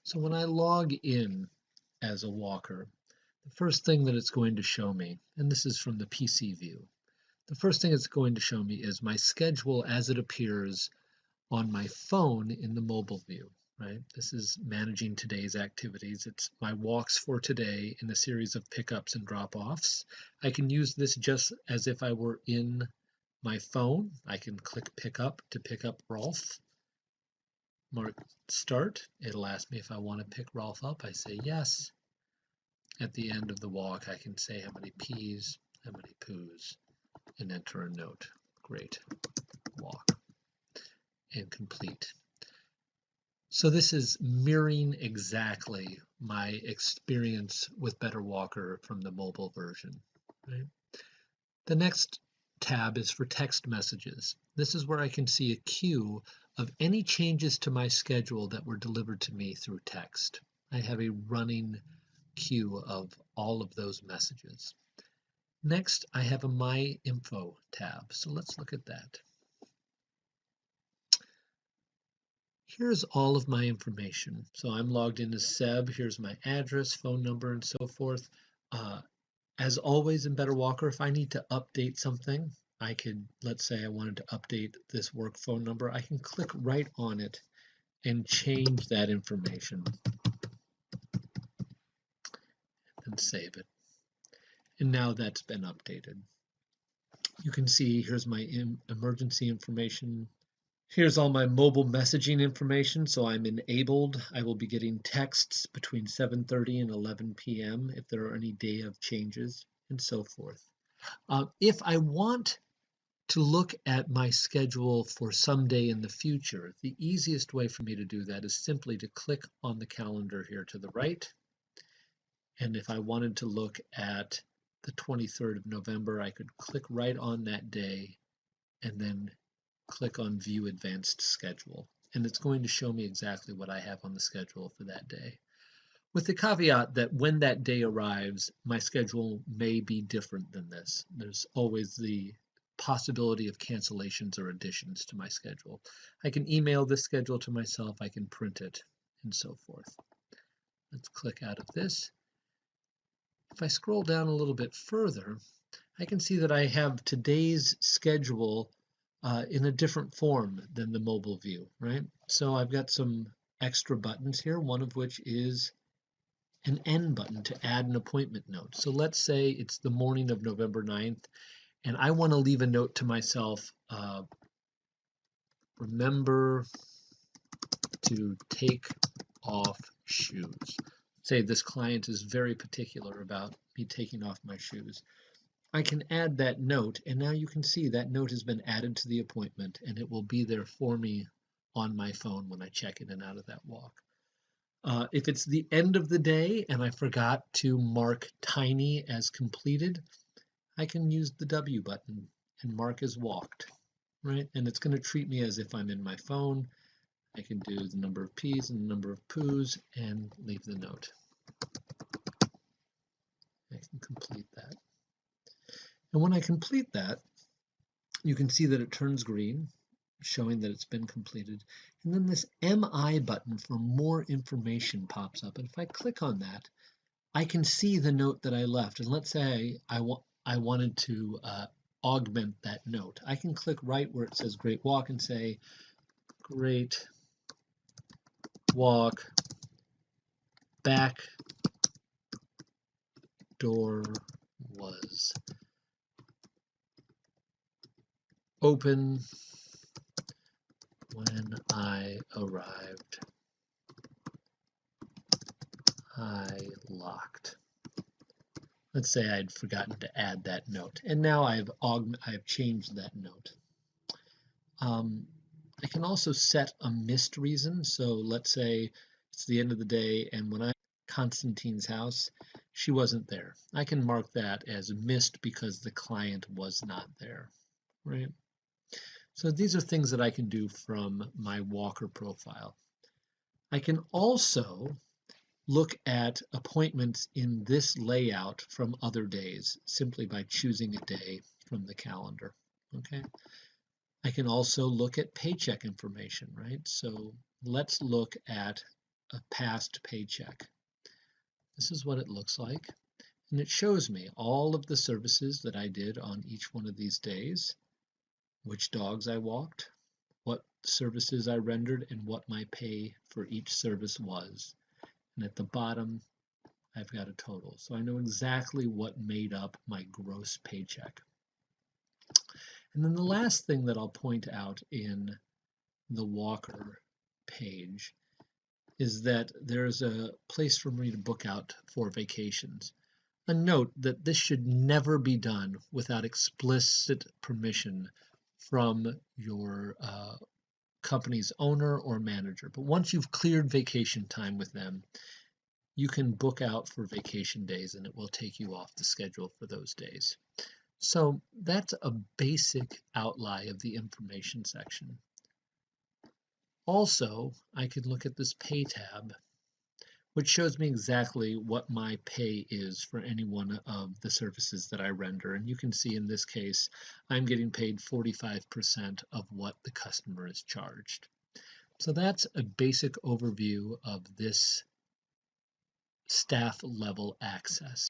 So when I log in as a walker, the first thing that it's going to show me, and this is from the PC view, the first thing it's going to show me is my schedule as it appears on my phone in the mobile view, right? This is managing today's activities. It's my walks for today in a series of pickups and drop-offs. I can use this just as if I were in my phone. I can click pick up to pick up Rolf. Mark start. It'll ask me if I want to pick Rolf up. I say yes. At the end of the walk, I can say how many pees, how many poos, and enter a note. Great walk and complete. So this is mirroring exactly my experience with Better Walker from the mobile version. Right? The next tab is for text messages. This is where I can see a queue of any changes to my schedule that were delivered to me through text. I have a running queue of all of those messages. Next, I have a My Info tab. So let's look at that. Here's all of my information. So I'm logged in as Seb. Here's my address, phone number, and so forth. As always in Better Walker, if I need to update something, I could, let's say I wanted to update this work phone number, I can click right on it and change that information and save it. And now that's been updated. You can see here's my emergency information. Here's all my mobile messaging information. So I'm enabled. I will be getting texts between 7:30 and 11 p.m. if there are any day of changes and so forth. If I want to look at my schedule for some day in the future, the easiest way for me to do that is simply to click on the calendar here to the right. And if I wanted to look at the 23rd of November, I could click right on that day and then click on View Advanced Schedule. And it's going to show me exactly what I have on the schedule for that day. With the caveat that when that day arrives, my schedule may be different than this. There's always the possibility of cancellations or additions to my schedule. I can email this schedule to myself, I can print it, and so forth. Let's click out of this. If I scroll down a little bit further, I can see that I have today's schedule in a different form than the mobile view, right? So I've got some extra buttons here, one of which is an N button to add an appointment note. So let's say it's the morning of November 9th, and I want to leave a note to myself, remember to take off shoes. Say this client is very particular about me taking off my shoes. I can add that note, and now you can see that note has been added to the appointment, and it will be there for me on my phone when I check in and out of that walk. If it's the end of the day and I forgot to mark tiny as completed, I can use the W button and mark as walked, right? And it's going to treat me as if I'm in my phone. I can do the number of P's and the number of poos and leave the note. I can complete that. And when I complete that, you can see that it turns green, showing that it's been completed. And then this MI button for more information pops up. And if I click on that, I can see the note that I left. And let's say I wanted to augment that note. I can click right where it says Great Walk and say, Great Walk, back door was open when I arrived. I locked. Let's say I'd forgotten to add that note, and now I've changed that note. I can also set a missed reason. So let's say it's the end of the day, and when I Constantine's house, she wasn't there. I can mark that as missed because the client was not there, right? So these are things that I can do from my Walker profile. I can also look at appointments in this layout from other days simply by choosing a day from the calendar, okay? I can also look at paycheck information, right? So let's look at a past paycheck. This is what it looks like. And it shows me all of the services that I did on each one of these days, which dogs I walked, what services I rendered, and what my pay for each service was. And at the bottom, I've got a total. So I know exactly what made up my gross paycheck. And then the last thing that I'll point out in the Walker page is that there's a place for me to book out for vacations. A note that this should never be done without explicit permission from your company's owner or manager. But once you've cleared vacation time with them, you can book out for vacation days and it will take you off the schedule for those days. So that's a basic outline of the information section. Also, I could look at this pay tab, which shows me exactly what my pay is for any one of the services that I render. And you can see in this case, I'm getting paid 45% of what the customer is charged. So that's a basic overview of this staff level access.